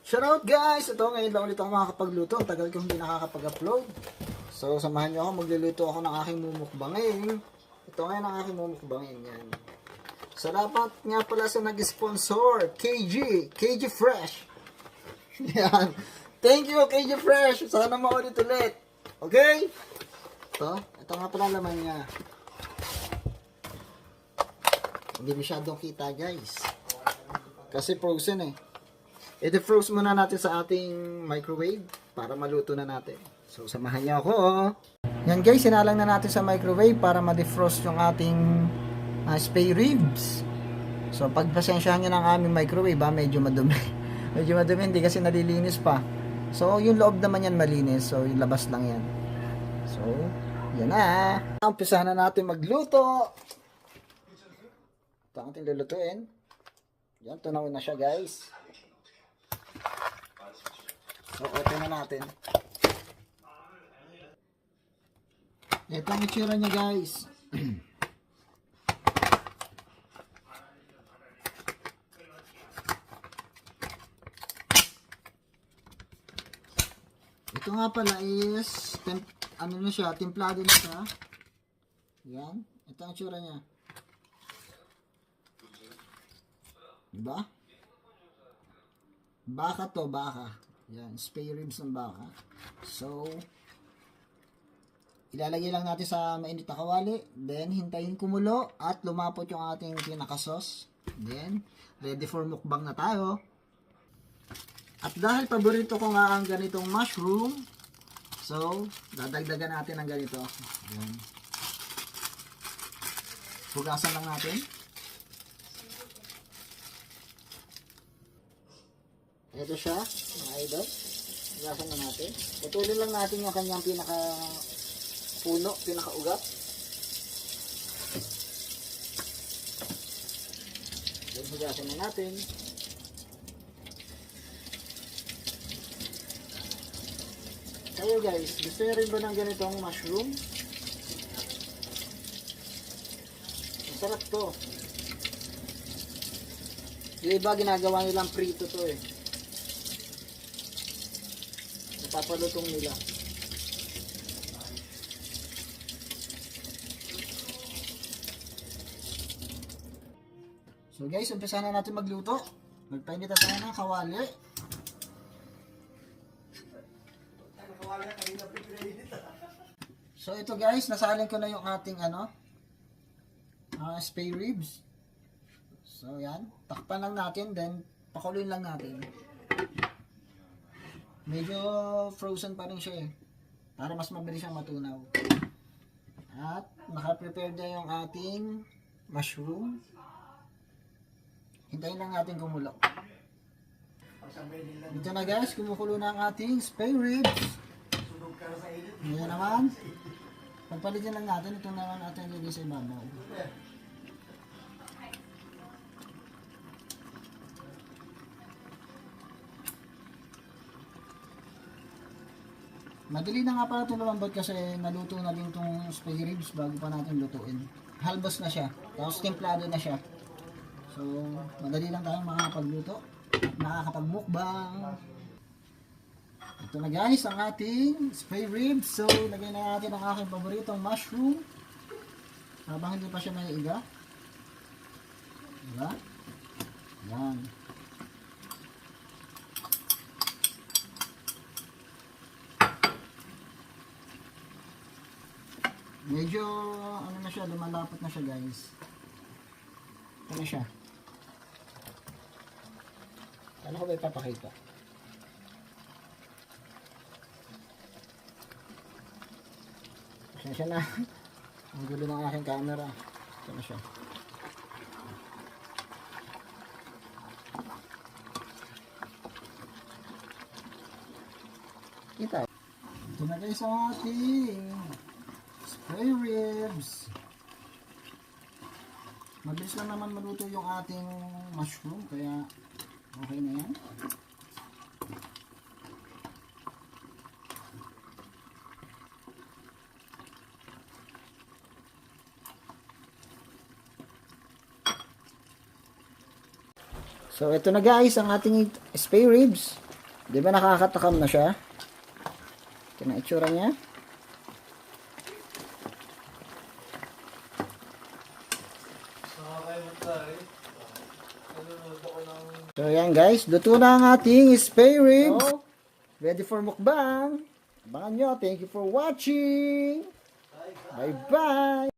Shoutout guys! Ito, ngayon lang ulit ako makakapagluto. Ang tagal ko hindi nakakapag-upload. So, samahan nyo ako. Magluluto ako ng aking mumukbangin. Ito ngayon ang aking mumukbangin. Yan. Salamat nga pala sa nag-sponsor. KG Fresh. Yan. Thank you, KG Fresh. Sana maulit-ulit. Okay? Ito nga pala laman niya. Hindi masyadong kita guys. Kasi frozen eh. I-defrost muna natin sa ating microwave para maluto na natin. So, samahan niyo ako. Yan guys, sinalang na natin sa microwave para ma-defrost yung ating spare ribs. So, pagpasensyahan nyo ng aming microwave, medyo madumi. Medyo madumi, hindi kasi nalilinis pa. So, yung loob naman yan malinis. So, yung labas lang yan. So, yan na. Umpisa na natin magluto. Ito ang ating lulutuin. Yan, tunawin na siya guys. So, open na natin. Ito ang itsura niya guys. Ito nga pala is ano na siya, templado na siya. Yan. Ito ang itsura niya. Diba? Baka to, baka. Yan, spare ribs ng baka. So, ilalagay lang natin sa mainit na kawali. Then, hintayin kumulo at lumapot yung ating pinakasos. Then, ready for mukbang na tayo. At dahil paborito ko nga ang ganitong mushroom, so, dadagdagan natin ng ganito. Yan. Hugasan lang natin. Ito siya, mga idol. Hugasan na natin. Putulin lang natin yung kanyang pinaka-puno, pinaka-ugat. Then, hugasan na natin. Kayo guys, gusto nyo rin ba ng ganitong mushroom? Masarap to. Yung iba ginagawa nilang prito to eh. Napapalutong nila. So guys, umpisa na natin magluto. Magpainit na tayo ng kawali. So ito guys, nasalin ko na yung ating spare ribs. So yan, takpan lang natin, then pakuluin lang natin. Medyo frozen pa rin siya eh, para mas mabilis siyang matunaw. At naka-prepare na yung ating mushroom. Hintayin lang natin kumulo. Ito na guys, kumukulo na ang ating spare ribs. Ngayon naman, pagpalitin lang natin, ito naman natin ilagay sa ibabaw. Madali na nga pala ito lumambot kasi naluto na din itong spare ribs bago pa natin lutuin. Halbos na siya, tapos templado na siya. So, madali lang tayong makakapagluto at makakapagmukbang. Ito na guys, ang ating spare ribs. So, lagay na natin ang aking paboritong mushroom habang hindi pa siya naiiga. Diba? Yan. Medyo ano na siya, lumalapot na siya guys. Ito na siya. Ano ko ba ipapakita? Pasensya na. Ang gulo ng aking camera. Ito na siya. Kita. Ito na guys ang ating spare ribs. Mabilis lang naman maluto yung ating mushroom, kaya okay na yan. So, ito na guys, ang ating spare ribs. Di ba nakakatakam na siya? Ito na itsura niya. So yan guys, luto na ang ating spare ribs. So, ready for mukbang. Abangan nyo. Thank you for watching. Bye bye.